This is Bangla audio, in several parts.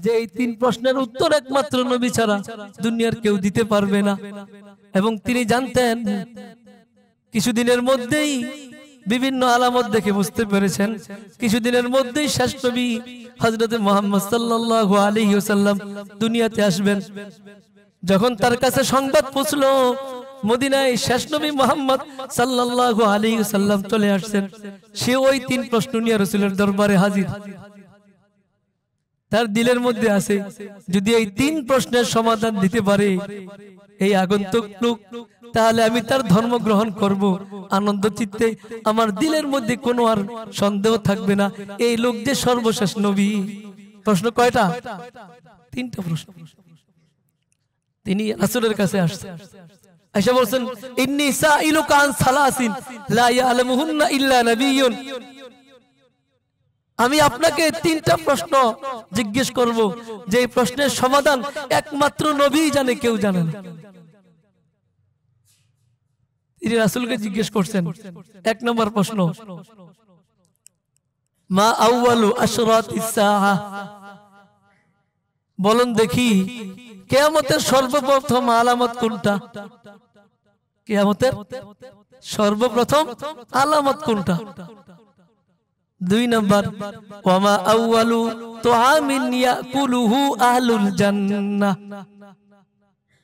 যে এই তিন প্রশ্নের উত্তর একমাত্র নবী ছাড়া দুনিয়ার কেউ দিতে পারবে না। এবং তিনি জানতেন কিছুদিনের মধ্যেই বিভিন্ন আলামত দেখে বুঝতে পেরেছেন কিছুদিনের মধ্যেই শেষ নবী হযরত মুহাম্মদ সাল্লাল্লাহু আলাইহি ওয়াসাল্লাম দুনিয়াতে আসবেন। যখন তার কাছে সংবাদ পৌঁছলো মদিনায় শেষ নবী মুহাম্মদ সাল্লাল্লাহু আলাইহি ওয়াসাল্লাম চলে আসছেন, সে ওই তিন প্রশ্ন নিয়ে রাসূলের দরবারে হাজির। তার দিলের মধ্যে আছে যদি এই তিন প্রশ্নের সমাধান দিতে পারে এই আগন্তুক লোক, তাহলে আমি তার ধর্ম গ্রহণ করব আনন্দ চিত্তে। আমার দিলের মধ্যে কোনো আর সন্দেহ থাকবে না এই লোক যে সর্বশেষ নবী। প্রশ্ন কয়টা? তিনটা প্রশ্ন। তিনি রাসূলের কাছে আসছেন, আয়েশা বলেন ইন্নী সাইলুকা আন সালাসিন লা ইয়ালামুহুন্না ইল্লা নাবিয়্যুন। আমি আপনাকে তিনটা প্রশ্ন জিজ্ঞেস করব যে এই প্রশ্নের সমাধান একমাত্র নবী জানে, কেউ জানে না। তিনি রাসূলকে জিজ্ঞেস করছেন। এক নম্বর প্রশ্ন, মা আউয়ালু আশরাতিস সাআহ, বলুন দেখি কিয়ামতের সর্বপ্রথম আলামত কোনটা? কিয়ামতের সর্বপ্রথম আলামত কোনটা? দুই নম্বর, ওয়ামা আউয়ালু তুআমিন ইয়াকুলুহু আহলুল জান্নাহ,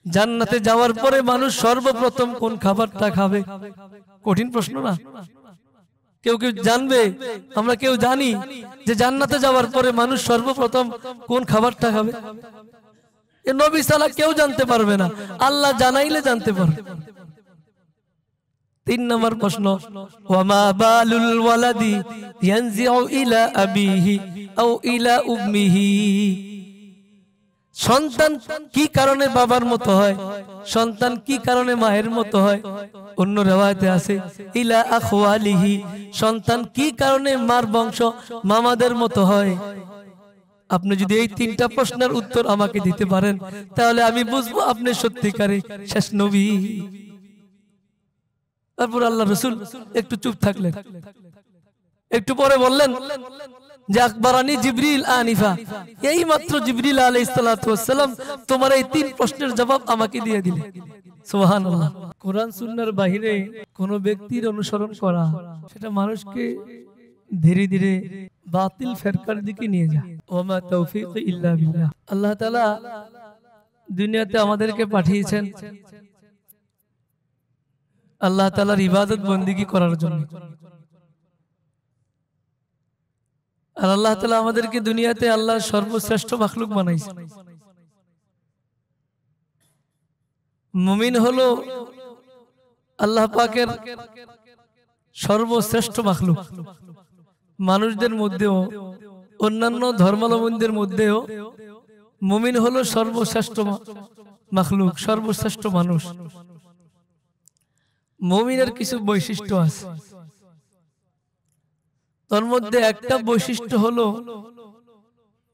জান্নাতে যাওয়ার পরে মানুষ সর্বপ্রথম কোন খাবারটা খাবে? কঠিন প্রশ্ন না? কেউ কেউ জানবে, আমরা কেউ জানি যে জান্নাতে যাওয়ার পরে মানুষ সর্বপ্রথম কোন খাবারটা খাবে? এ নবী ছাড়া কেউ জানতে পারবে না, আল্লাহ জানাইলে জানতে পারবে। তিন নম্বর প্রশ্ন, ওয়ামা বালুল ওয়ালাদি ইয়ানজিউ ইলা আবিহি আও ইলা উম্মিহি, সন্তান কি কারণে বাবার মতো হয়, সন্তান কি কারণে মায়ের মতো হয়? অন্য রিওয়ায়াতে আছে ইলা আখওয়ালিহি, সন্তান কি কারণে মার বংশ মামাদের মতো হয়। আপনি যদি এই তিনটা প্রশ্নের উত্তর আমাকে দিতে পারেন তাহলে আমি বুঝবো আপনি সত্যিকারে শেষ নবী। তারপর আল্লাহ রাসূল একটু চুপ থাকলেন, একটু পরে বললেন যে আকবরানি জিবরিল আনিফা, এই মাত্র জিবরিল আলাইহিস সালাতু ওয়াস সালাম তোমার এই তিন প্রশ্নের জবাব আমাকে দিয়ে দিলেন। সুবহানাল্লাহ। কোরআন সুন্নাহর বাইরে কোন ব্যক্তির অনুসরণ করা সেটা মানুষকে ধীরে ধীরে বাতিল ফিরকার দিকে নিয়ে যায়। ওমা তৌফিক ইল্লা বিল্লাহ। আল্লাহ তাআলা দুনিয়াতে আমাদেরকে পাঠিয়েছেন আল্লাহ তাআলার ইবাদত বন্দেগী করার জন্য। আর আল্লাহ তাআলা আমাদেরকে দুনিয়াতে আল্লাহর সর্বশ্রেষ্ঠ মাখলুক বানাইছে। মুমিন হলো আল্লাহ পাকের সর্বশ্রেষ্ঠ মাখলুক। মানুষদের মধ্যেও অন্যান্য ধর্মাবলম্বীদের মধ্যেও মুমিন হলো সর্বশ্রেষ্ঠ মাখলুক, সর্বশ্রেষ্ঠ মানুষ। মুমিনের কিছু বৈশিষ্ট্য আছে, তার মধ্যে একটা বৈশিষ্ট্য হলো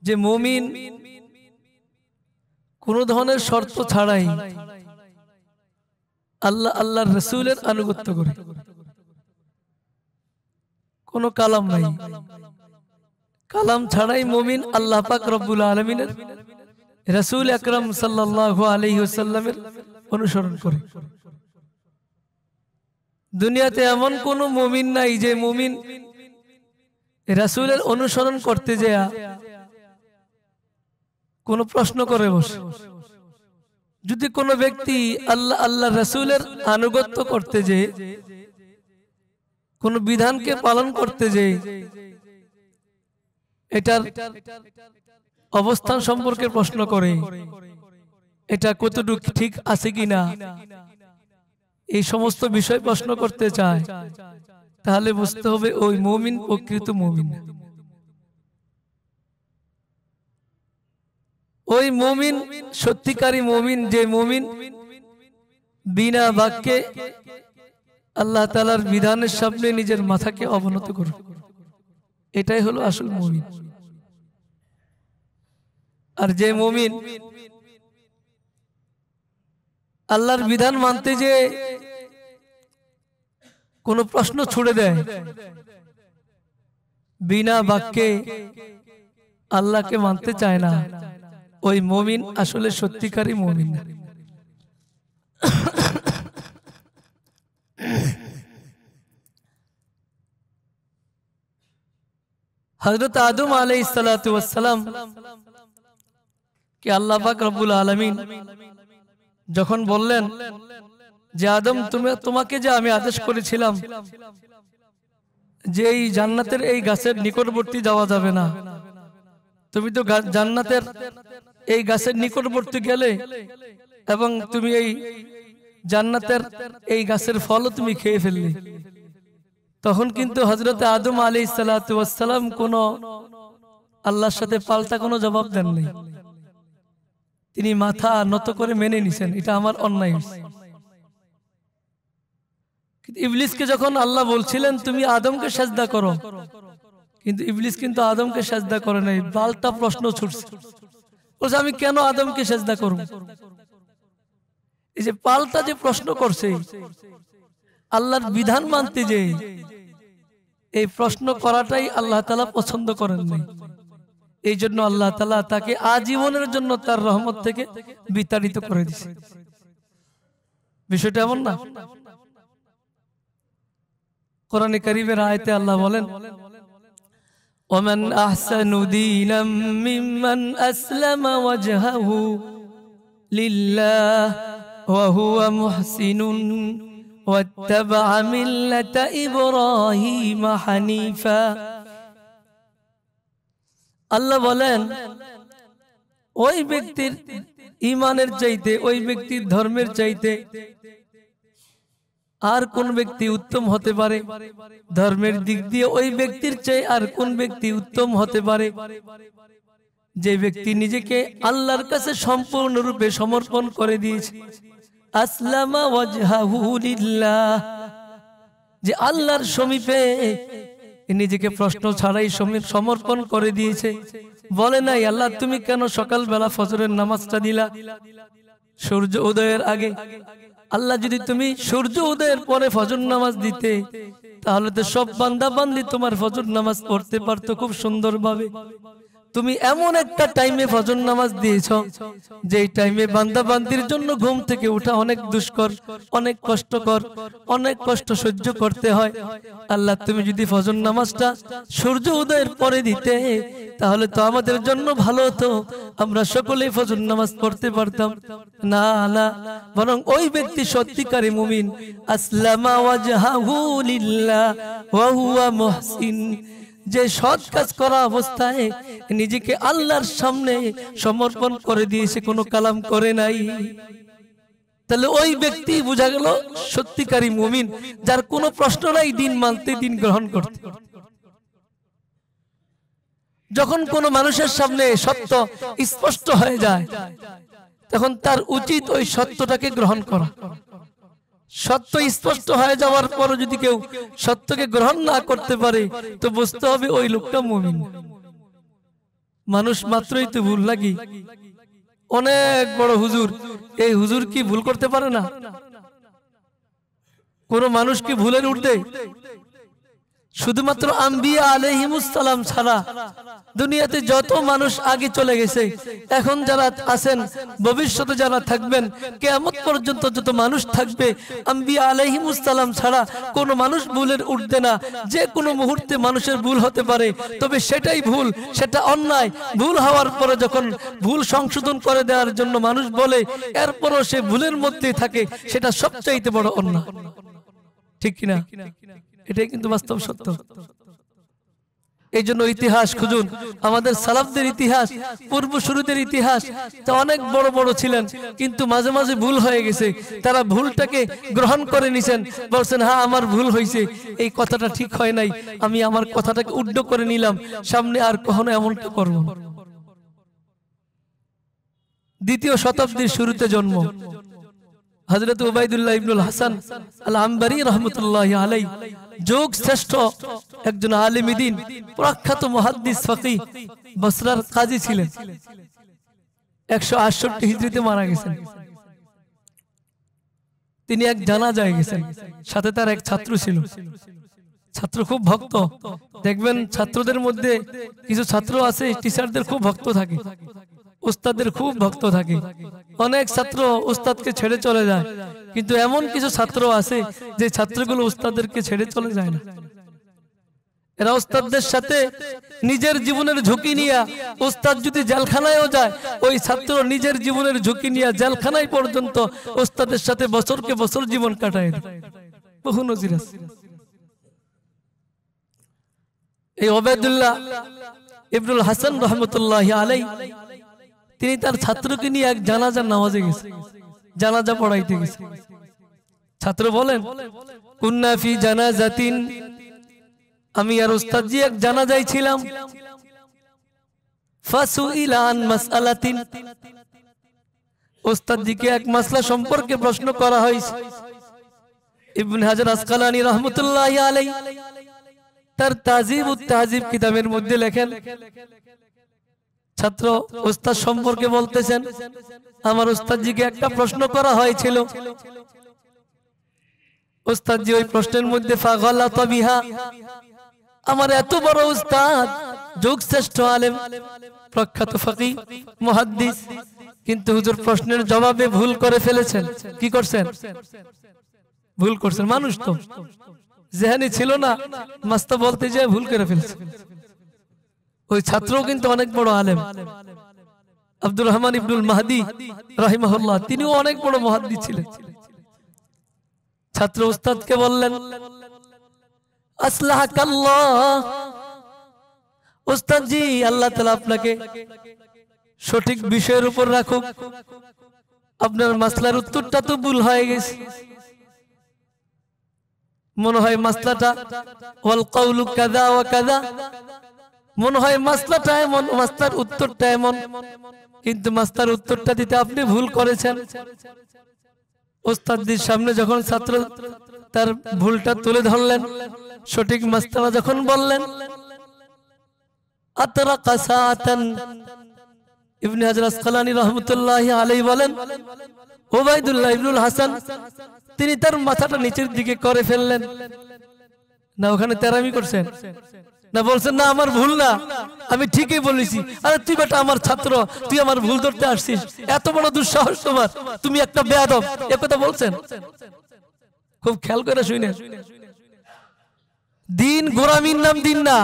যে মুমিন কোন ধরনের শর্ত ছাড়াই আল্লাহ আল্লাহর রাসূলের আনুগত্য করে। কোনো কালাম নাই, কালাম ছাড়াই মুমিন আল্লাহ পাক রব্বুল আলামিনের রাসূল আকরাম সাল্লাল্লাহু আলাইহি ওয়াসাল্লামের অনুসরণ করে। দুনিয়াতে এমন কোন মুমিন নাই যে মুমিন রাসূলের অনুসরণ করতে যায় কোন প্রশ্ন করে বসে। যদি কোন ব্যক্তি আল্লাহ আল্লাহ রাসূলের আনুগত্য করতে যায়, কোন বিধানকে পালন করতে যায়, এটার অবস্থান সম্পর্কে প্রশ্ন করে, এটা কতটুকু ঠিক আছে কিনা, এই সমস্ত বিষয় প্রশ্ন করতে চায়, তাহলে বুঝতে হবে ওই মুমিন প্রকৃত মুমিন। ওই মুমিন সত্যিকারী মুমিন যে মুমিন বিনা বাক্যে আল্লাহ তাআলার বিধানের সামনে নিজের মাথাকে অবনত করে, এটাই হলো আসল মুমিন। আর যে মুমিন আল্লাহর বিধান মানতে যে কোন প্রশ্ন ছুড়ে দেয়, বিনা বাক্যে আল্লাহকে মানতে চায় না, ওই মুমিন আসলে সত্যিকারই মুমিন না। হযরত আদম আলাইহিস সালাতু ওয়াস সালাম কে আল্লাহ পাক রব্বুল আলামিন যখন বললেন যে আদম তোমাকে যে আমি আদেশ করেছিলাম যে এই জান্নাতের এই গাছের নিকটবর্তী যাওয়া যাবে না, তুমি তো জান্নাতের এই গাছের নিকটবর্তী গেলে এবং তুমি এই জান্নাতের এই গাছের ফলও তুমি খেয়ে ফেললে। তখন কিন্তু হযরত আদম আলাইহিস সালাতু ওয়াস সালাম কোনো আল্লাহর সাথে পাল্টা কোনো জবাব দেন নাই। তিনি মাথা নত করে মেনে নিছেন এটা আমার অন্যায়। ইবলিসকে যখন আল্লাহ বলছিলেন তুমি আদমকে সাজদা করো, কিন্তু ইবলিস কিন্তু আদমকে সাজদা করে নাই, পাল্টা প্রশ্ন ছুটছে, বলছে আমি কেন আদমকে সাজদা করব? এই যে পাল্টা যে প্রশ্ন করছে, আল্লাহর বিধান মানতে যে এই প্রশ্ন করাটাই আল্লাহ তাআলা পছন্দ করেন নাই। এই জন্য আল্লাহ তাআলা তাকে আজীবনের জন্য তার রহমত থেকে বিতাড়িত করে দিয়েছে। বিষয়টা এমন না? কোরআনে কারীমের আয়াতে আল্লাহ বলেন ওমান আহসানু দীনাম মিম্মান আসলামা ওয়াজহাহু লিল্লাহ ওয়া হুয়া মুহসিনুন ওয়াত্তাবা'a মিল্লাতা ইব্রাহিম হানিফা। আল্লাহ বলেন ওই ব্যক্তির ঈমানের চাইতে, ওই ব্যক্তির ধর্মের চাইতে আর কোন ব্যক্তি উত্তম হতে পারে? ধর্মের দিক দিয়ে ওই ব্যক্তির চেয়ে আর কোন ব্যক্তি উত্তম হতে পারে? যে ব্যক্তি নিজেকে আল্লাহর কাছে সম্পূর্ণরূপে সমর্পণ করে দিয়েছে। আসলামা ওয়াজহাহু লিল্লাহ, যে আল্লাহর সমীপে নিজেকে প্রশ্ন ছাড়াই সমর্পণ করে দিয়েছে। বলে নাই আল্লাহ তুমি কেন সকালবেলা ফজরের নামাজটা দিলা সূর্য উদয়ের আগে? আল্লাহ যদি তুমি সূর্য উদয়ের পরে ফজর নামাজ দিতে, তাহলে তো সব বান্দা বান্দি তোমার ফজর নামাজ পড়তে পারতো খুব সুন্দরভাবে। তুমি এমন একটা টাইমে ফজর নামাজ দিয়েছো যে টাইমে বান্দা বান্দির জন্য ঘুম থেকে ওঠা অনেক দুষ্কর, অনেক কষ্টকর, অনেক কষ্ট সহ্য করতে হয়। আল্লাহ তুমি যদি ফজর নামাজটা সূর্য উদয়ের পরে দিতে, তাহলে তো আমাদের জন্য ভালো হতো, আমরা সকলেই ফজর নামাজ পড়তে পারতাম। না না, বরং ওই ব্যক্তি সত্যিকারী মুমিন। আসলামা ওয়াজহাহু লিল্লাহ ওয়া হুয়া মুহসিন, যে সৎ কাজ করা অবস্থায় নিজেকে আল্লাহর সামনে সমর্পণ করে দিয়েছে, কোনো কালাম করে নাই। তাহলে ওই ব্যক্তি বোঝা গেল সত্যিকারী মুমিন, যার কোনো প্রশ্ন নাই দিন মানতে, দিন গ্রহণ করতে। যখন কোনো মানুষের সামনে সত্য স্পষ্ট হয়ে যায়, তখন তার উচিত ওই সত্যটাকে গ্রহণ করা। সত্য স্পষ্ট হয়ে যাওয়ার পর যদি কেউ সত্যকে গ্রহণ না করতে পারে, তো বুঝতে হবে ওই লোকটা মুমিন। মানুষ মাত্রই তো ভুল লাগি। অনেক বড় হুজুর, এই হুজুর কি ভুল করতে পারে না? কোন মানুষ কি ভুলের ঊর্ধ্বে? শুধুমাত্র আম্বিয়া আলাইহিমুস সালাম ছাড়া দুনিয়াতে যত মানুষ আগে চলে গেছে, এখন যারা আছেন, ভবিষ্যতে যারা থাকবেন, কিয়ামত পর্যন্ত যত মানুষ থাকবে, আম্বিয়া আলাইহিমুস সালাম ছাড়া কোনো মানুষ ভুলের ঊর্ধ্বে না। যে কোনো মুহূর্তে মানুষের ভুল হতে পারে, তবে সেটাই ভুল, সেটা অন্যায়। ভুল হওয়ার পরে যখন ভুল সংশোধন করে দেওয়ার জন্য মানুষ বলে, এরপরও সে ভুলের মধ্যেই থাকে, সেটা সবচাইতে বড় অন্যায়। ঠিক কিনা? এটাই কিন্তু বাস্তব সত্য। এই জন্য ইতিহাস খুঁজুন, আমাদের সালাফদের ইতিহাস, পূর্বসূরীদের ইতিহাস, তা অনেক বড় বড় ছিলেন, কিন্তু মাঝে মাঝে ভুল হয়ে গেছে। তারা ভুলটাকে গ্রহণ করে নিছেন, বলছেন হ্যাঁ আমার ভুল হয়েছে, এই কথাটা ঠিক হয় নাই, আমি আমার কথাটাকে উড্ড করে নিলাম, সামনে আর কখনো এমনটা করব না। দ্বিতীয় শতাব্দীর শুরুতে জন্ম হযরত উবাইদুল্লাহ ইবনুল হাসান আল আম্বারি রাহমাতুল্লাহি আলাইহি, যোগ শ্রেষ্ঠ একজন আলিম দ্বীন, প্রখ্যাত মুহাদ্দিস ফাকিহ, বসরার কাজী ছিলেন। 168 হিজরিতে মারা গেছেন। তিনি এক জানাজায় গেছেন, সাথে তার এক ছাত্র ছিল। ছাত্র খুব ভক্ত, দেখবেন ছাত্রদের মধ্যে কিছু ছাত্র আছে টিচারদের খুব ভক্ত থাকে, উস্তাদের খুব ভক্ত থাকে। অনেক ছাত্র উস্তাদকে ছেড়ে চলে যায়, কিন্তু এমন কিছু ছাত্র আছে যে ছাত্রগুলো উস্তাদদেরকে ছেড়ে চলে যায় না। এরা উস্তাদদের সাথে নিজের জীবনের ঝুঁকি নিয়ে, উস্তাদ যদি জেলখানায়ও যায়, ওই ছাত্র নিজের জীবনের ঝুঁকি নিয়ে জেলখানায় পর্যন্ত উস্তাদের সাথে বছরকে বছর জীবন কাটায়। বহু নজির আছে। এই ওবায়দুল্লাহ ইবনুল হাসান রহমতুল্লাহ আলাইহি তিনি তার ছাত্রকে নিয়ে এক জানাজার নামাজে গেছে, জানাজা পড়াইতে গেছে। ছাত্র বলেন, কুন্না ফি জানাজাতিন, আমি আর উস্তাদজি এক জানাজায় ছিলাম। ফাসুইলা আন মাসআলাতিন, উস্তাদজিকে এক মাসলা সম্পর্কে প্রশ্ন করা হয়েছে। ইবনে হাজার আসকালানী রহমতুল্লাহি আলাইহি তার তাযীবুত তাযীব কিতাবের মধ্যে লেখেন, ছাত্র উস্তাদ সম্পর্কে বলতেছেন, আমার উস্তাদজিকে একটা প্রশ্ন করা হয়েছিল। উস্তাদজি ওই প্রশ্নের মধ্যে ফাগালাতা বিহা, আমার এত বড় উস্তাদ, যুগ শ্রেষ্ঠ আলেম, প্রখ্যাত ফকিহ, মুহাদ্দিস, কিন্তু হুজুর প্রশ্নের জবাবে ভুল করে ফেলেছেন। কি করছেন? ভুল করছেন। মানুষ তো জেহানি ছিল না, মাস্তা বলতে যায় ভুল করে ফেলেছে। ওই ছাত্র কিন্তু অনেক বড় আলেম, আব্দুর রহমান ইবনুল মাহদি রাহিমাহুল্লাহ, তিনিও অনেক বড় মুহাদ্দিস ছিলেন। ছাত্র উস্তাদকে বললেন, আসলাহাকাল্লাহ, উস্তাদজি আল্লাহ তাআলা আপনাকে সঠিক বিষয়ের উপর রাখুক, আপনার মাসলার উত্তরটা তো ভুল হয়ে গেছে। মনে হয় মাসলাটা ওয়াল কাউলু কাযা ওয়া কাযা, মনে হয় মাসলাটা এমন, মাসলার উত্তরটা এমন, কিন্তু মাসলার উত্তরটা দিতে আপনি ভুল করেছেন। উস্তাদজির সামনে যখন ছাত্র তার ভুলটা তুলে ধরলেন, সঠিক মাসলা যখন বললেন, আতরাকা সাআতান, ইবনে হাজার আসকালানী রাহমাতুল্লাহি আলাইহি বলেন, ওবায়দুল্লাহ ইবনুল হাসান তিনি তার মাথাটা নিচের দিকে করে ফেললেন। না ওখানে তেরামি করছেন না, বলছেন না আমার ভুল না, আমি ঠিকই বলেছি। আরে তুই বেটা আমার ছাত্র, তুই আমার ভুল ধরতে আসছিস, এত বড় দুঃসাহস তোমার, তুমি একটা বেয়াদব, এ কথা বলছেন। খুব খেয়াল করে শুনে, দিন গোরামির নাম দিন না,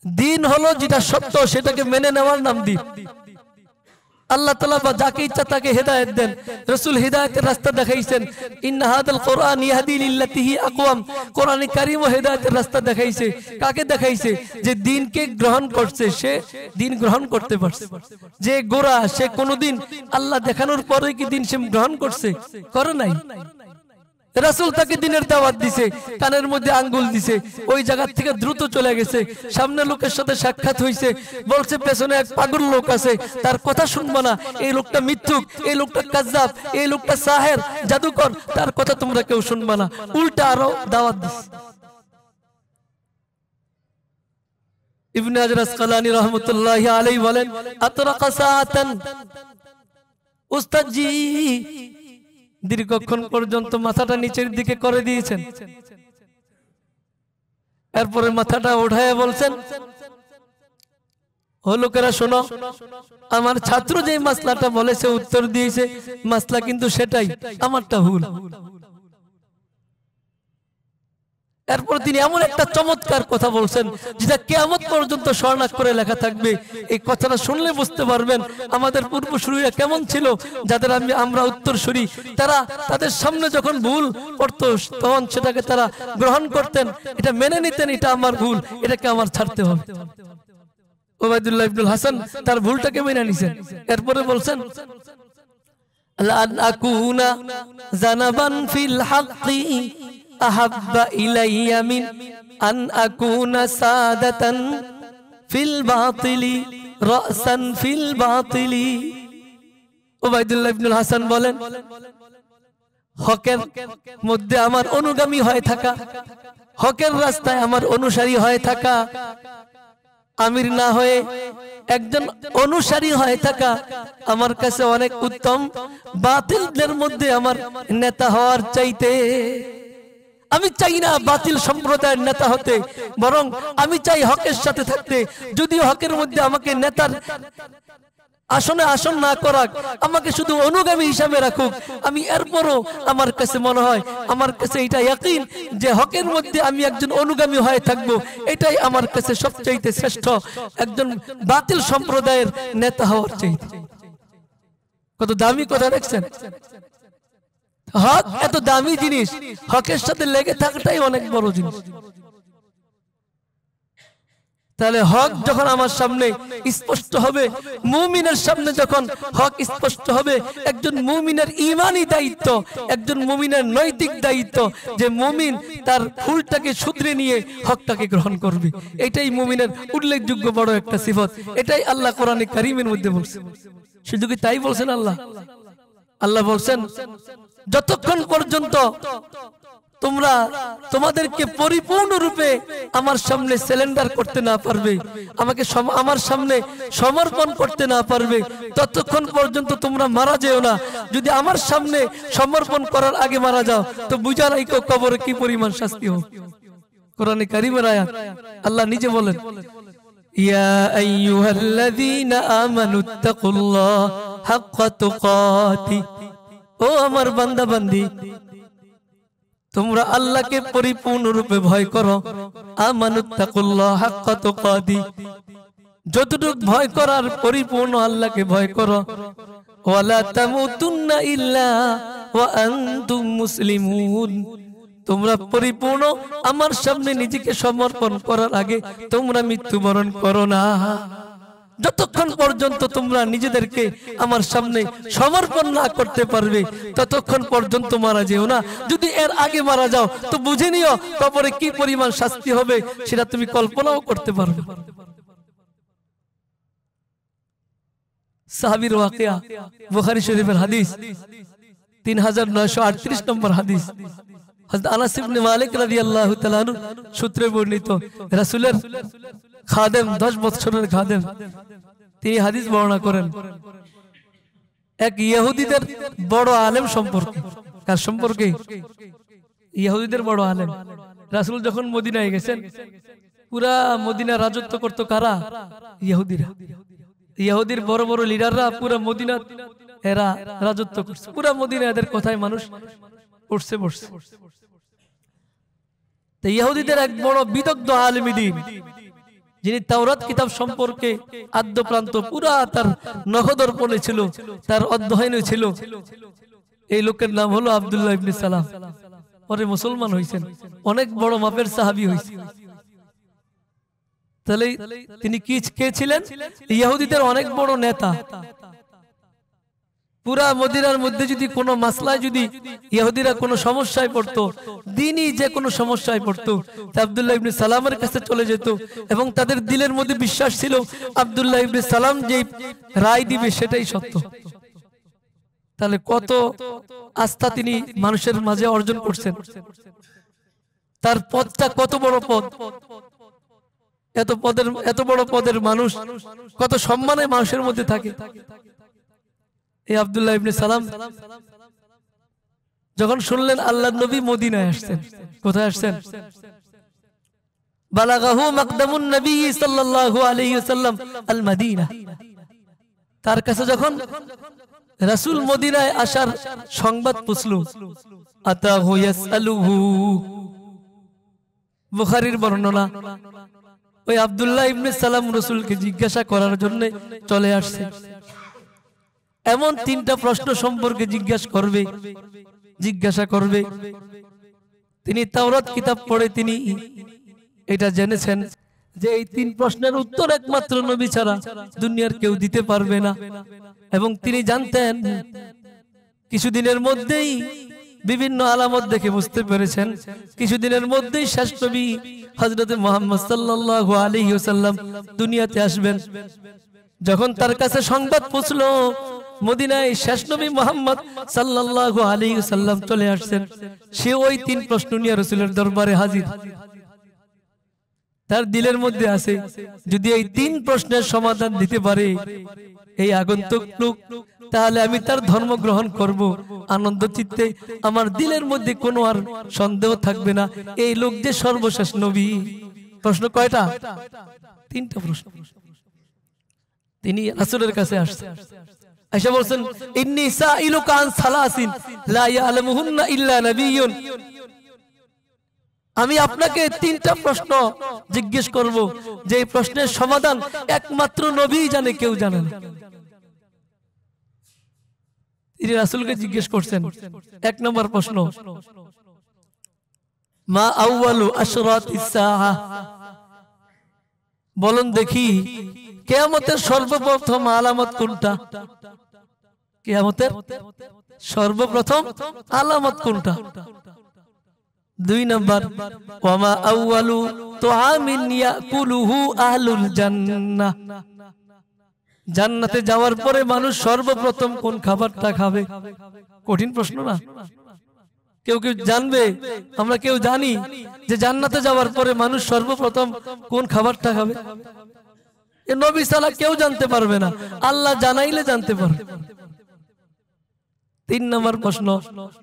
দিন হলো যেটা সত্য সেটাকে মেনে নেওয়ার নাম দিন। আল্লাহ তাআলা যাকে ইচ্ছা তাকে হেদায়েত দেন, রাসূল হেদায়েতের রাস্তা দেখাইছেন। ইন্না হাদাল কুরআন ইয়াহদি লিল্লাতি হি আকওয়াম, কোরআনে কারীমও হেদায়েতের রাস্তা দেখাইছে। কাকে দেখাইছে? যে দ্বীনকে গ্রহণ করছে সে দ্বীন গ্রহণ করতে পারছে। যে গোরা সে কোনোদিন আল্লাহ দেখানোর পরে কি দ্বীন সে গ্রহণ করছে? করে নাই। রাসূল তাকে দ্বীনের দাওয়াত দিছে, কানের মধ্যে আঙ্গুল দিছে, ওই জায়গা থেকে দ্রুত চলে গেছে। সামনে লোকের সাথে সাক্ষাৎ হইছে, বলছে পেছনে এক পাগল লোক আছে, তার কথা শুনবা না, এই লোকটা মিথ্যুক, এই লোকটা কাযযাব, এই লোকটা সাহের, জাদুকর, তার কথা তোমরা কেউ শুনবা না। উল্টা আরো দাওয়াত দিছে। ইবনে হাজার আসকালানী রাহমাতুল্লাহি আলাইহি বলেন, আতরাকা সাআতান, উস্তাদজি দীর্ঘক্ষণ পর্যন্ত মাথাটা নিচের দিকে করে দিয়েছেন। এরপরে মাথাটা উঠায় বলছেন, ও লোকেরা শোনো, আমার ছাত্র যে মাসলাটা বলেছে, উত্তর দিয়েছে, মাসলা কিন্তু সেটাই, আমারটা ভুল। এরপর তিনি এমন একটা চমৎকার কথা বলছেন যেটা কিয়ামত পর্যন্ত স্বর্ণাক্ষরে লেখা থাকবে। এই কথাটা শুনলে বুঝতে পারবেন আমাদের পূর্বসূরীরা কেমন ছিল, যাদের আমরা উত্তরসূরি। তারা তাদের সামনে যখন ভুল পড়তো তখন সেটাকে তারা গ্রহণ করতেন, এটা মেনে নিতেন, এটা আমার ভুল, এটাকে আমার ছাড়তে হবে। ওবায়দুল্লাহ ইবনুল হাসান তার ভুলটাকে মেনে নিছেন। এরপরে বলছেন, লান আকুনা জানাবান ফিল হাক্কি আহাব্বা ইলাইয়া মিন আন আকুনা সাদাতান ফিল বাতিলি রাসান ফিল বাতিলি। ওবায়দুল্লাহ ইবনুল হাসান বলেন, হকের মধ্যে আমার অনুগামী হয়ে থাকা, হকের রাস্তায় আমার অনুসারী হয়ে থাকা, আমির না হয়ে একজন অনুসারী হয়ে থাকা আমার কাছে অনেক উত্তম, বাতিলদের মধ্যে আমার নেতা হওয়ার চাইতে আমি চাই না বাতিল সম্প্রদায়ের নেতা হতে, বরং আমি চাই হকের সাথে থাকতে। যদিও হকের মধ্যে আমাকে নেতার আসনে আসন না করাক, আমাকে শুধু অনুগামী হিসাবে রাখুক, আমি এরপরও আমার কাছে মনে হয়, আমার কাছে এটা ইয়াকিন যে হকের মধ্যে আমি একজন অনুগামী হয়ে থাকব, এটাই আমার কাছে সবচাইতে শ্রেষ্ঠ একজন বাতিল সম্প্রদায়ের নেতা হওয়ার চাইতে। কত দামি কথা দেখছেন? হক এত দামি জিনিস, হকের সাথে লেগে থাকাটাই অনেক বড় জিনিস। তাহলে হক যখন আমার সামনে স্পষ্ট হবে, মুমিনের সামনে যখন হক স্পষ্ট হবে, একজন মুমিনের ঈমানি দায়িত্ব, একজন মুমিনের নৈতিক দায়িত্ব যে মুমিন তার ভুলটাকে শুধরে নিয়ে হকটাকে গ্রহণ করবে। এটাই মুমিনের উল্লেখযোগ্য বড় একটা সিফত। এটাই আল্লাহ কোরআনে কারীমের মধ্যে বলছেন। শুধু কি তাই বলছেন আল্লাহ? আল্লাহ বলছেন যতক্ষণ পর্যন্ত তোমরা তোমাদেরকে পরিপূর্ণরূপে আমার সামনে সিলিন্ডার করতে না পারবে, আমাকে আমার সামনে সমর্পণ করতে না পারবে, ততক্ষণ পর্যন্ত তোমরা মারা যেও না। যদি আমার সামনে সমর্পণ করার আগে মারা যাও তো বুঝা নাই কবরে কি পরিমাণ শাস্তি হবে। কোরআনে কারীমের আয়াত, আল্লাহ নিজে বলেন ইয়া আইয়ুহাল্লাযীনা আমানুত্তাকুল্লাহ হাক্কা তুকাতি, ও আমার বান্দা বান্দি তোমরা আল্লাহকে পরিপূর্ণরূপে ভয় করো। আমানুত্তাকুল্লাহ হাক্কা তুকাতি, যতটুকু ভয় করার পরিপূর্ণ আল্লাহকে ভয় করো। ওয়ালা তামুতুন্না ইল্লা ওয়া আনতুম মুসলিমুন, তোমরা পরিপূর্ণ আমার সামনে নিজেকে সমর্পণ করার আগে তোমরা মৃত্যুবরণ করো না। যতক্ষণ পর্যন্ত তোমরা নিজেদেরকে আমার সামনে সমর্পণ না করতে পারবে ততক্ষণ পর্যন্ত মারা যেও না। যদি এর আগে মারা যাও তো বুঝে নিও কবরে কি পরিমাণ শাস্তি হবে সেটা তুমি কল্পনাও করতে পারবে। সাহাবীর ওয়াকিয়া, বুখারী শরীফের হাদিস 3938 নম্বর হাদিস। হযরত আনাস ইবনে মালিক রাদিয়াল্লাহু তাআলা আনহু সূত্রে বর্ণিত, রাসূলের খাদেম 10 বছরের খাদেম, তিনি হাদিস বর্ণনা করেন এক ইহুদিদের বড় আলেম সম্পর্কে। কার সম্পর্কে? ইহুদিদের বড় আলেম। রাসূল যখন মদিনায় গেছেন, পুরা মদিনা রাজত্ব করত কারা? ইহুদিরা। ইহুদির বড় বড় লিডাররা পুরা মদিনা এরা রাজত্ব করছে। পুরা মদিনা এদের কথায় মানুষ উঠছে বসছে। তো ইহুদিদের এক বড় বিদগ্ধ আলেম দ্বীন, যিনি তাওরাত কিতাব সম্পর্কে আদ্য প্রান্ত পুরা তার নখদর্পণে ছিল, তার অধ্যয়নে ছিল, এই লোকের নাম হলো আব্দুল্লাহ ইবনে সালাম। পরে মুসলমান হয়েছেন, অনেক বড় মাপের সাহাবী হয়েছেন। তাহলে তিনি কে ছিলেন? ইহুদিদের অনেক বড় নেতা। পুরা মদিনার মধ্যে যদি কোনো মাসলায় যদি ইহুদিরা কোনো সমস্যায় পড়তো, দ্বীনি যে কোনো সমস্যায় পড়তো, আব্দুল্লাহ ইবনে সালামের কাছে চলে যেত এবং তাদের দিলের মধ্যে বিশ্বাস ছিল আব্দুল্লাহ ইবনে সালাম যে রায় দিবে সেটাই সত্য। তাহলে কত আস্থা তিনি মানুষের মাঝে অর্জন করছেন। তার পদটা কত বড় পদ, এত বড় পদের মানুষ কত সম্মানে মানুষের মধ্যে থাকে। এই আব্দুল্লাহ ইবনে সালাম যখন শুনলেন আল্লাহর নবী মদিনায় আসছেন, কোথায় আসছেন? বালাগাহু মাকদামুন নবী সাল্লাল্লাহু আলাইহি ওয়াসাল্লাম আল মদিনা, তার কাছে যখন রাসূল মদিনায় আসার সংবাদ পৌঁছলো, আতাহু ইয়াসআলুহু, বুখারীর বর্ণনা, ওই আব্দুল্লাহ ইবনে সালাম রাসূলকে জিজ্ঞাসা করার জন্য চলে আসছে। এমন 3টা প্রশ্ন সম্পর্কে জিজ্ঞাসা করবে। তিনি তাওরাত কিতাব পড়ে তিনি এটা জেনেছেন যে এই 3 প্রশ্নের উত্তর একমাত্র নবী ছাড়া দুনিয়ার কেউ দিতে পারবে না। এবং তিনি জানতেন কিছুদিনের মধ্যেই বিভিন্ন আলামত দেখে বুঝতে পেরেছেন কিছুদিনের মধ্যেই শেষ নবী হযরত মুহাম্মদ সাল্লাল্লাহু আলাইহি ওয়াসাল্লাম দুনিয়াতে আসবেন। যখন তার কাছে সংবাদ পৌঁছলো মদিনায় শেষ নবী মুহাম্মদ সাল্লাল্লাহু আলাইহি ওয়াসাল্লাম চলে আসছেন, সে ওই 3 প্রশ্ন নিয়ে রাসূলের দরবারে হাজির। তার দিলের মধ্যে আছে যদি এই 3 প্রশ্নের সমাধান দিতে পারে এই আগন্তুক লোক, তাহলে আমি তার ধর্ম গ্রহণ করব, আনন্দ চিত্তে, আমার দিলের মধ্যে কোনো আর সন্দেহ থাকবে না এই লোক যে সর্বশেষ নবী। প্রশ্ন কয়টা? তিনটা প্রশ্ন। তিনি রাসূলের কাছে আসছেন, এসে বলছেন ইন্নী সাইলুকা আন সালাসিন লা ইয়ালামুহুন্না ইল্লা নাবিয়্যুন, আমি আপনাকে তিনটা প্রশ্ন জিজ্ঞেস করব, যে প্রশ্নের সমাধান একমাত্র নবী জানে, কেউ জানে না। তিনি রাসূলকে জিজ্ঞেস করছেন, এক নম্বর প্রশ্ন, মা আউয়ালু আশরাতিস সাআ, বলুন দেখি কিয়ামতের সর্বপ্রথম আলামত কোনটা? কিয়ামতের সর্বপ্রথম আলামত কোনটা? দুই নম্বর, ওয়ামা আউয়ালু তুআমিন ইয়াকুলুহু আহলুল জান্নাহ, জান্নাতে যাওয়ার পরে মানুষ সর্বপ্রথম কোন খাবারটা খাবে? কঠিন প্রশ্ন না? কেউ কেউ জানবে, আমরা কেউ জানি যে জান্নাতে যাওয়ার পরে মানুষ সর্বপ্রথম কোন খাবারটা খাবে? এ নবী ছাড়া কেউ জানতে পারবে না, আল্লাহ জানাইলে জানতে পারবে। তিন নম্বর প্রশ্ন,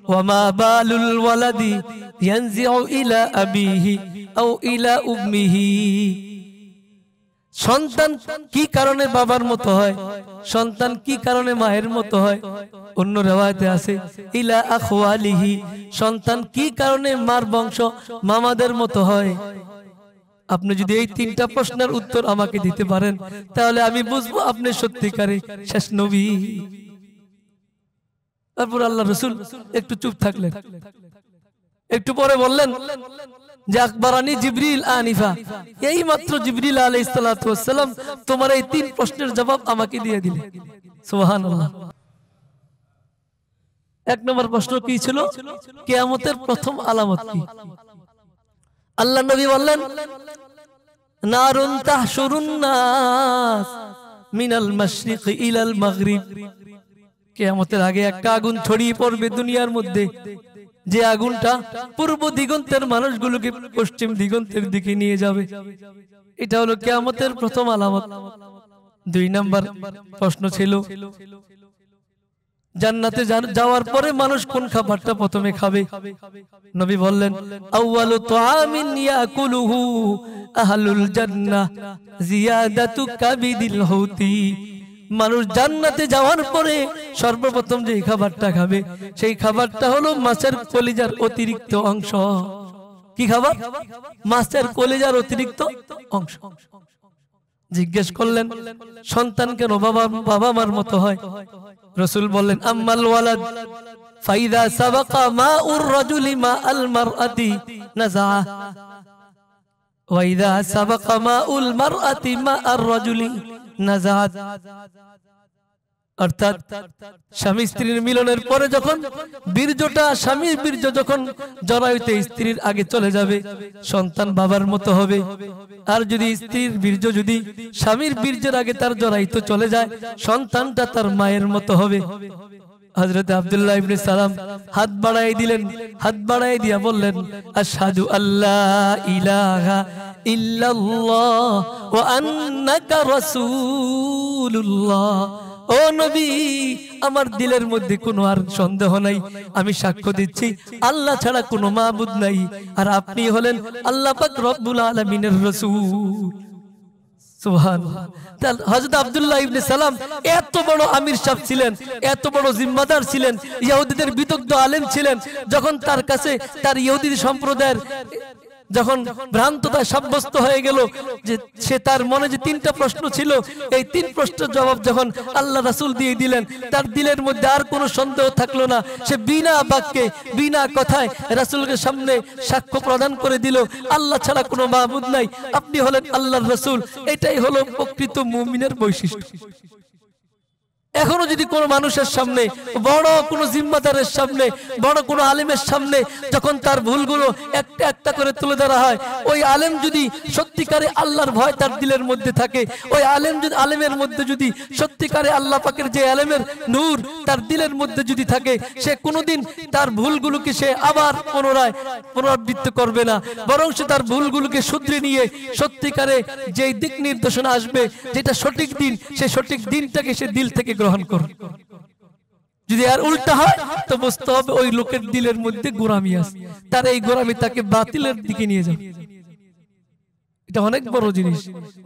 ওয়ামা বালুল ওয়ালাদি ইয়ানজিউ ইলা আবিহি আও ইলা উম্মিহি, সন্তান কি কারণে বাবার মতো হয়, সন্তান কি কারণে মায়ের মতো হয়? অন্য রিওয়ায়াতে আছে ইলা আখওয়ালিহি, সন্তান কি কারণে মার বংশ মামাদের মতো হয়। আপনি যদি এই তিনটা প্রশ্নের উত্তর আমাকে দিতে পারেন, তাহলে আমি বুঝবো আপনি সত্যিকারে শেষ নবী। তারপর আল্লাহ রাসূল একটু চুপ থাকলেন, একটু পরে বললেন যে আকবরানি জিবরিল আনিফা, এই মাত্র জিবরিল আলাইহিস সালাতু ওয়াস সালাম তোমার এই তিন প্রশ্নের জবাব আমাকে দিয়ে দিলেন। সুবহানাল্লাহ। এক নম্বর প্রশ্ন কি ছিল? কিয়ামতের প্রথম আলামত কি? আল্লাহ নবী বললেন নারুন তাহশুরুন নাস মিনাল মাশরিক ইলাল মাগরিব, কিয়ামতের আগে একটা আগুন ছড়িয়ে পড়বে দুনিয়ার মধ্যে, যে আগুনটা পূর্ব দিগন্তের মানুষগুলোকে পশ্চিম দিগন্তের দিকে নিয়ে যাবে। এটা হলো কিয়ামতের প্রথম আলামত। দুই নাম্বার প্রশ্ন ছিল জান্নাতে যাওয়ার পরে মানুষ কোন খাবারটা প্রথমে খাবে? নবী বললেন আউয়ালু তুআমিন ইয়াকুলুহু আহলুল জান্নাহ জিয়াদাতু কাবিদিল হুতি, মানুষ জান্নাতে যাওয়ার পরে সর্বপ্রথম যে খাবারটা খাবে সেই খাবারটা হলো মাছের কলিজার অতিরিক্ত অংশ। কি খাবার? মাছের কলিজার অতিরিক্ত অংশ। জিজ্ঞেস করলেন সন্তান কেন বাবা মার মতো হয়? রাসূল বললেন আম্মাল ওয়ালাদ ফাইদা সাবাকা মাউর রাজুলি মা আল মারআতি নাযা ওয়া ইযা সাবাকা মাউল মারআতি মা আর রাজুলি নাযাত, অর্থাৎ স্বামী স্ত্রীর মিলনের পরে যখন বীর্যটা, স্বামীর বীর্য যখন জরায়ুতে স্ত্রীর আগে চলে যাবে সন্তান বাবার মতো হবে, আর যদি স্ত্রীর বীর্য যদি স্বামীর বীর্যের আগে তার জরায়ুতে চলে যায় সন্তানটা তার মায়ের মতো হবে। হযরত আব্দুল্লাহ ইবনে সালাম হাত বাড়াই দিলেন, হাত বাড়াই দিয়া বললেন আশহাদু আল্লা ইলাহা ইল্লাল্লাহ ওয়া আন্নাকা রাসূলুল্লাহ, ও নবী আমার দিলের মধ্যে কোনো আর সন্দেহ নাই, আমি সাক্ষ্য দিচ্ছি আল্লাহ ছাড়া কোনো মাবুদ নাই, আর আপনি হলেন আল্লাহ পাক রব্বুল আলামিনের রাসূল। সুবহানাল্লাহ। হযরত আব্দুল্লাহ ইবনে সালাম এত বড় আমির সাহেব ছিলেন, এত বড় জিম্মাদার ছিলেন, ইহুদিদের বিদগ্ধ আলেম ছিলেন। যখন তার কাছে তার ইহুদি সম্প্রদায়ের যখন ভ্রান্ততা সাব্যস্ত হয়ে গেল যে সে তার মনে যে তিনটা প্রশ্ন ছিল, এই তিন প্রশ্নের জবাব যখন আল্লাহ রাসূল দিয়ে দিলেন, তার দিলের মধ্যে আর কোনো সন্দেহ থাকলো না। সে বিনা বাক্যে বিনা কথায় রাসূলের সামনে সাক্ষ্য প্রদান করে দিল আল্লাহ ছাড়া কোনো মাবুদ নাই, আপনি হলেন আল্লাহর রাসূল। এটাই হলো প্রকৃত মুমিনের বৈশিষ্ট্য। এখনো যদি কোনো মানুষের সামনে, বড় কোনো জিম্মাদারের সামনে, বড় কোনো আলেমের সামনে যখন তার ভুলগুলো একটা একটা করে তুলে ধরা হয়, ওই আলেম যদি সত্যিকারে আল্লাহর ভয় তার দিলের মধ্যে থাকে, ওই আলেমের মধ্যে যদি সত্যিকারে আল্লাহ পাকের যে আলেমের নূর তার দিলের মধ্যে যদি থাকে, সে কোনোদিন তার ভুলগুলোকে সে আবার পুনরাবৃত্তি করবে না, বরং সে তার ভুলগুলোকে শুধরে নিয়ে সত্যিকারে যে দিক নির্দেশনা আসবে, যেটা সঠিক দিন, সেই সঠিক দিনটাকে সে দিল থেকে গ্রহণ করুন। যদি আর উল্টা হয় তো বুঝতে হবে ওই লোকের দিলের মধ্যে গোরামি আছে, তার এই গোরামি তাকে বাতিলের দিকে নিয়ে যাবে। এটা অনেক বড় জিনিস।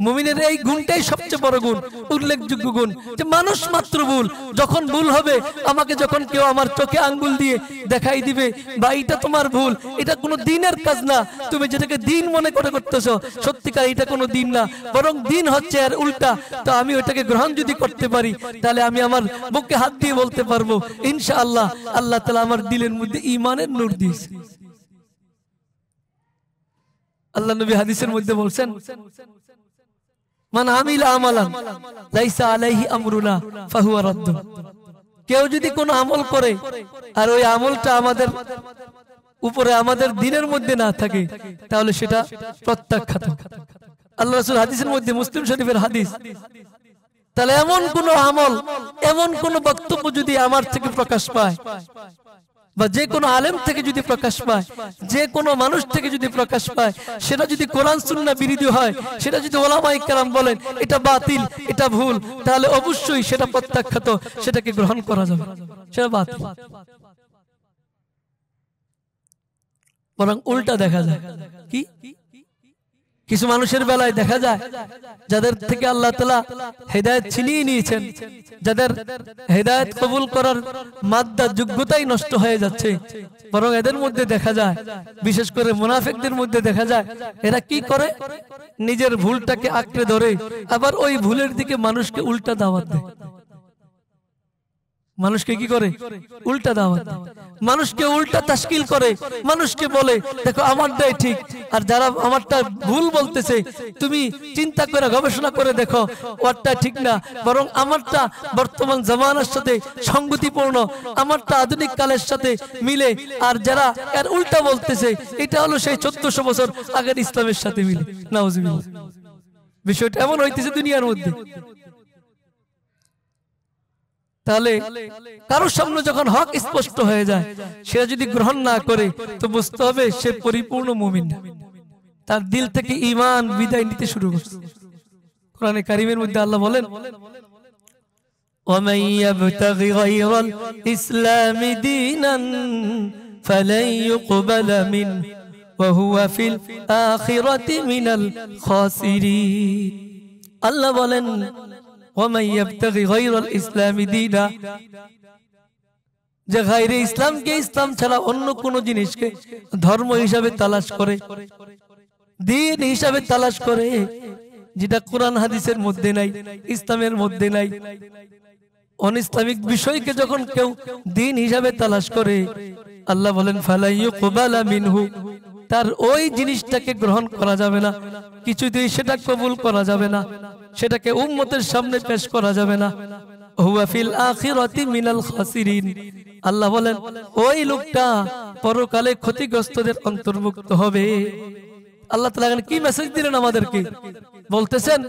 মুমিনের এই গুণটাই সবচেয়ে বড় গুণ, উল্লেখযোগ্য গুণ, যে মানুষ মাত্র ভুল। যখন ভুল হবে, আমাকে যখন কেউ আমার চোখে আঙ্গুল দিয়ে দেখাই দিবে বা এটা তোমার ভুল, এটা কোনো দিনের কাজ না, তুমি যেটাকে দিন মনে করে করতেছো, সত্যিকার এটা কোনো দিন না, বরং দিন হচ্ছে আর উল্টা। তো আমি ওইটাকে গ্রহণ যদি করতে পারি, তাহলে আমি আমার বুকে হাত দিয়ে বলতে পারবো ইনশাআল্লাহ আল্লাহ তাআলা আমার দিলের মধ্যে ঈমানের নূর দিয়েছে। আল্লাহ নবী হাদিসের মধ্যে বলছেন, মান আমিলা আমালান লাইসা আলাইহি আমরুনা ফাহুয়া রাদ্দ। কেউ যদি কোনো আমল করে আর ওই আমলটা আমাদের উপরে, আমাদের দ্বীনের মধ্যে না থাকে, তাহলে সেটা প্রত্যাখ্যাত। আল্লাহ রাসূল হাদিসের মধ্যে, মুসলিম শরীফের হাদিস। তাহলে এমন কোন আমল, এমন কোন বক্তব্য যদি আমার থেকে প্রকাশ পায়, বা যে কোনো আলেম থেকে যদি প্রকাশ পায়, যে কোনো মানুষ থেকে যদি প্রকাশ পায়, সেটা যদি কোরআন সুন্নাহ বিরোধী হয়, সেটা যদি উলামায়ে কেরাম বলেন এটা বাতিল, এটা ভুল, তাহলে অবশ্যই সেটা প্রত্যাখ্যাত, সেটাকে গ্রহণ করা যাবে, সেটা বাতিল। বরং উল্টা দেখা যায় কি, কিছু মানুষের বেলায় দেখা যায় যাদের থেকে আল্লাহ তাআলা হেদায়েত ছিনিয়ে নিয়েছেন, যাদের হেদায়েত কবুল করার মাদ্দা যোগ্যতাই নষ্ট হয়ে যাচ্ছে, বরং এদের মধ্যে দেখা যায়, বিশেষ করে মুনাফিকদের মধ্যে দেখা যায়, এরা কি করে, নিজের ভুলটাকে আঁকড়ে ধরে আবার ওই ভুলের দিকে মানুষকে উল্টা দাওয়াত দেয়। মানুষকে কি করে, উল্টা দাওয়াত দেয়, মানুষকে উল্টা তাশকিল করে, মানুষকে বলে দেখো আমারটাই ঠিক, আর যারা আমারটা ভুল বলতেছে তুমি চিন্তা করে গবেষণা করে দেখো ওরটা ঠিক না, বরং আমারটা বর্তমান জামানার সাথে সঙ্গতিপূর্ণ, আমারটা আধুনিক কালের সাথে মিলে, আর যারা এর উল্টা বলতেছে এটা হলো সেই 1400 বছর আগের ইসলামের সাথে মিলে। নাউজুবিল্লাহ। বিষয়টা এমন হইতেছে দুনিয়ার মধ্যে। তাহলে কারোর সামনে যখন হক স্পষ্ট হয়ে যায়, সে যদি গ্রহণ না করে, তো বুঝতে হবে সে পরিপূর্ণ মুমিন না, তার দিল থেকে ঈমান বিদায় নিতে শুরু করছে। কোরআনে কারীমের মধ্যে আল্লাহ বলেন, ওয়ামান ইয়াবতাগি গায়রাল ইসলামি দীনান ফালান ইউকবালা মিন ওয়া হুয়া ফিল আখিরাতি মিনাল খাসিরিন। আল্লাহ বলেন, ওয়ামান ইয়াবতাগি গায়রাল ইসলামি দীনা, যে গায়রে ইসলামকে, ইসলাম ছাড়া অন্য কোন জিনিসকে ধর্ম হিসাবে তালাশ করে, দ্বীন হিসাবে তালাশ করে, যেটা কোরআন হাদিসের মধ্যে নাই, ইসলামের মধ্যে নাই, অনইসলামিক বিষয়কে যখন কেউ দ্বীন হিসাবে তালাশ করে, আল্লাহ বলেন ফালা ইউকবালা মিনহু, তার ওই জিনিসটাকে গ্রহণ করা যাবে না, কিছুতেই সেটা কবুল করা যাবে না, সেটাকে উম্মতের সামনে পেশ করা যাবে না। হুয়া ফিল আখিরাতি মিনাল খাসিরিন। আল্লাহ বলেন ওই লোকটা পরকালে ক্ষতিগ্রস্তদের অন্তর্ভুক্ত হবে। আল্লাহ তাআলা কি মেসেজ দিলেন আমাদেরকে? বলতেছেন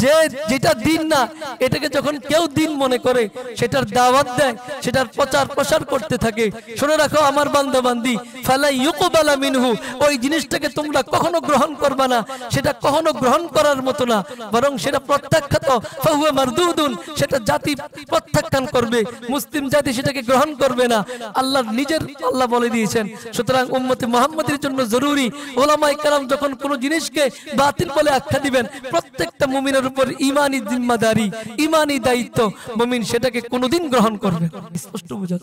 যে যেটা দিন না, এটাকে যখন কেউ দিন মনে করে, সেটার দাওয়াত দেয়, সেটার প্রচার প্রসার করতে থাকে, শুনে রাখো আমার বান্দা বান্দি, ফালা ইউকবালা মিনহু, ওই জিনিসটাকে তোমরা কখনো গ্রহণ করবে না, সেটা কখনো গ্রহণ করার মতো না, বরং সেটা প্রত্যাখ্যাত, ফাহুয়া মারদুদুন, সেটা জাতি প্রত্যাখ্যান করবে, মুসলিম জাতি সেটাকে গ্রহণ করবে না। আল্লাহ নিজের আল্লাহ বলে দিয়েছেন। সুতরাং উম্মতে মুহাম্মাদের জন্য জরুরি, উলামায়ে কেরাম যখন কোনো জিনিসকে বাতিল বলে আখ্যা দিবেন, প্রত্যেকটা মুমিনের উপর ঈমানি জিম্মাদারি, ঈমানি দায়িত্ব, মুমিন সেটাকে কোনোদিন গ্রহণ করবে। স্পষ্ট বুঝা?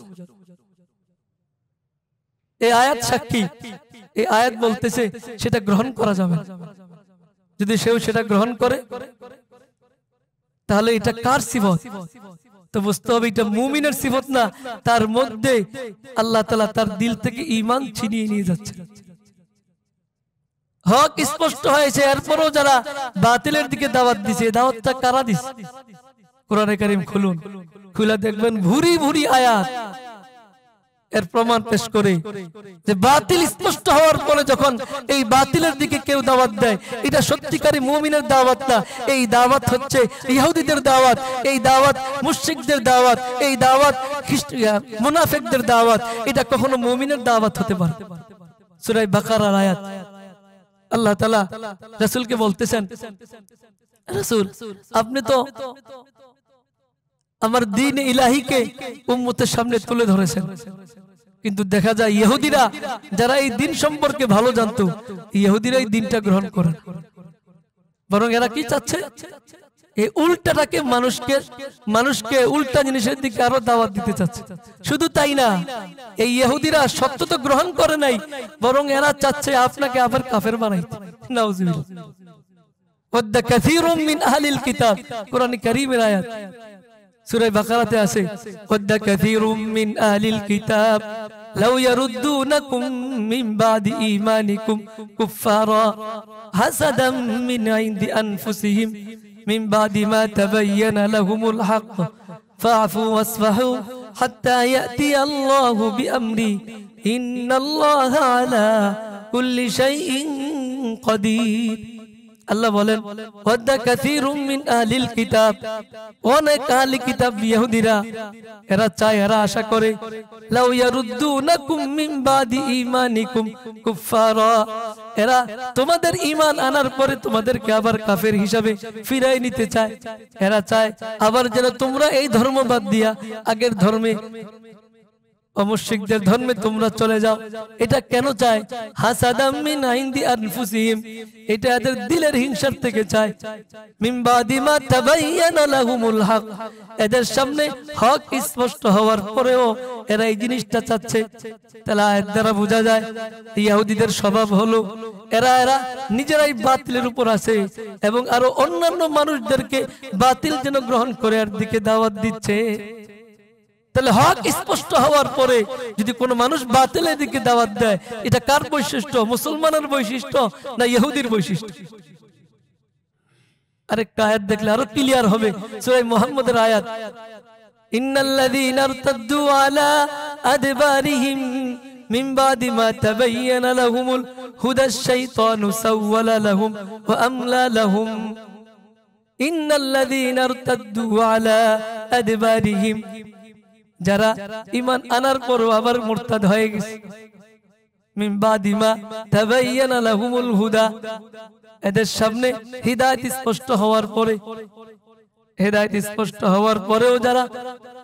এই আয়াত সাক্ষী, এই আয়াত বলতেছে সেটা গ্রহণ করা যাবে। যদি সেও সেটা গ্রহণ করে, তাহলে এটা কার সিফত? তো বুঝতে হবে এটা মুমিনের সিফত না, তার মধ্যে আল্লাহ তাআলা তার দিল থেকে ঈমান ছিনিয়ে নিয়ে যাচ্ছে। হক স্পষ্ট হয়েছে, এরপরও যারা বাতিলের দিকে দাওয়াত দিছে, দাওয়াতটা কারা দিছে? কোরআনে কারীম খুলুন, খুলে দেখবেন ভুরি ভুরি আয়াত এর প্রমাণ পেশ করে যে বাতিল স্পষ্ট হওয়ার পরে যখন এই বাতিলের দিকে কেউ দাওয়াত দেয়, এটা সত্যিকারী মুমিনের দাওয়াত না, এই দাওয়াত হচ্ছে ইহুদিদের দাওয়াত, এই দাওয়াত মুশরিকদের দাওয়াত, এই দাওয়াত মুনাফিকদের দাওয়াত, এটা কখনো মুমিনের দাওয়াত হতে পারে। সূরা বাকারার আয়াত। আল্লাহ তাআলা রাসূলকে বলতেছেন, রাসূল আপনি তো আমার দ্বীন ইলাহিকে উম্মতের সামনে তুলে ধরেছেন। কিন্তু দেখা যায় ইহুদিরা যারা এই দিন সম্পর্কে ভালো জানতো, ইহুদিরা এই দিনটা গ্রহণ করে, বরং এরা কি চাচ্ছে, এই উল্টাটাকে মানুষকে উল্টা জিনিসের দিকে আরো দাওয়াত দিতে চাচ্ছে। শুধু তাই না, এই ইহুদিরা সত্য তো গ্রহণ করে নাই, বরং এরা চাচ্ছে আপনাকে আবার কাফের বানাইতে। নাউজুবিল্লাহ। ওয়াদ্দা কাসীরুম মিন আহলিল কিতাব, কোরআন কারীমের আয়াত, সূরা বাকারাতে আছে, ওয়াদ্দা কাসীরুম মিন আহলিল কিতাব লাউ ইয়ারুদ্দুনাকুম মিন বাদি ঈমানিকুম কুফারা হাসাদাম মিন ইনদি আনফুসিহিম من بعد ما تبين لهم الحق فاعفوا واصفحوا حتى يأتي الله بأمره إن الله على كل شيء قدير। আল্লাহ বলেন ওয়াদ্দা কাসীরুম মিন আহলিল কিতাব, অনেক আহলি কিতাব ইহুদিরা এরা চায়, এরা আশা করে, লাউ ইয়ারুদ্দুনাকুম মিন বাদি ঈমানিকুম কুফারা, এরা তোমাদের ঈমান আনার পরে তোমাদেরকে আবার কাফের হিসাবে ফিরাই নিতে চায়। এরা চায় আবার যেন তোমরা এই ধর্ম বাদ দিয়া আগের ধর্মে, মুশরিকদের ধর্মে তোমরা চলে যাও। এটা কেন চায়? হাসাদাম মিন ইনদি আনফুসিহিম, এটা এদের দিলের হিংসার থেকে চায়। মিন বাদি মা তাবায়্যানা লাহুমুল হক, এদের সামনে হক স্পষ্ট হওয়ার পরেও এরা এই জিনিসটা চাচ্ছে। তাহলে এর দ্বারা বোঝা যায় ইহুদিদের স্বভাব হলো এরা নিজেরাই বাতিলের উপর আছে এবং আরো অন্যান্য মানুষদেরকে বাতিল যেন গ্রহণ করে এর দিকে দাওয়াত দিচ্ছে। তাহলে হক স্পষ্ট হওয়ার পরে যদি কোনো মানুষ বাতিলের দিকে দাওয়াত দেয়, এটা কার বৈশিষ্ট্য? মুসলমানের বৈশিষ্ট্য না ইহুদির বৈশিষ্ট্য? আরেকটা আয়াত দেখলে আরো ক্লিয়ার হবে, সূরা মুহাম্মদের আয়াত, ইন্নাল্লাযীনা ইরতাদ্দু আলা আদবারিহিম মিন বাদি মা তাবায়্যানা লাহুমুল হুদাশ শাইতানু সাওয়ালা লাহুম ওয়া আমলা লাহুম। ইন্নাল্লাযীনা ইরতাদ্দু আলা আদবারিহিম, যারা ঈমান আনার পরও আবার মুরতাদ হয়ে গেছে, মিন বাদি মা তাবায়্যানা লাহুমুল হুদা, এদের সামনে হিদায়াত স্পষ্ট হওয়ার পরে, হিদায়াত স্পষ্ট হওয়ার পরেও যারা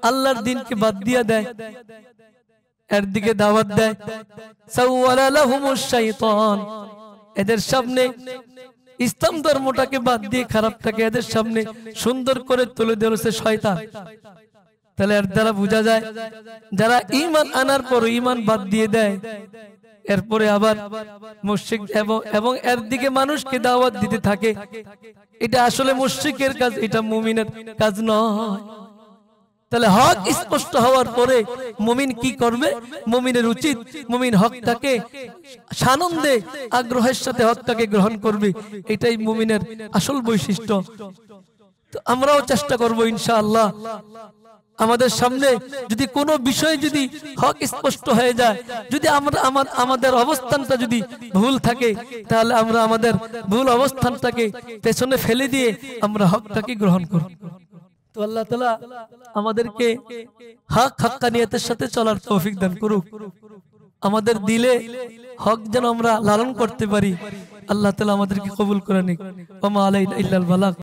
আল্লাহর দ্বীনকে বাদ দিয়ে দেয়, এর দিকে দাওয়াত দেয়, সাওয়ালা লাহুমুশ শাইতান, এদের সামনে ইসলাম ধর্মটাকে বাদ দিয়ে খারাপটাকে এদের সামনে সুন্দর করে তুলে ধরেছে শয়তান। তাহলে এর দ্বারা বোঝা যায় যারা ঈমান আনার পর ঈমান বাদ দিয়ে দেয়, এরপরে আবার মুশরিক এবং এর দিকে মানুষকে দাওয়াত দিতে থাকে, এটা আসলে মুশরিকের কাজ, এটা মুমিনের কাজ নয়। তাহলে হক স্পষ্ট হওয়ার পরে মুমিন কি করবে? মুমিনের উচিত মুমিন হকটাকে সানন্দে আগ্রহের সাথে হকটাকে গ্রহণ করবে, এটাই মুমিনের আসল বৈশিষ্ট্য। তো আমরাও চেষ্টা করব ইনশাআল্লাহ, আমাদের সামনে যদি কোনো বিষয় যদি হক স্পষ্ট হয়ে যায়, যদি আমাদের অবস্থানটা যদি ভুল থাকে, তাহলে আমরা আমাদের ভুল অবস্থানটাকে পেছনে ফেলে দিয়ে আমরা হকটাকে গ্রহণ করব। তো আল্লাহ তাআলা আমাদেরকে হক হাক্কানিয়তের সাথে চলার তৌফিক দান করুক, আমাদের দিলে হক যেন আমরা লালন করতে পারি। আল্লাহ তাআলা আমাদেরকে কবুল করে নিক। ওয়া মা আলাইনা ইল্লাল বালাগ।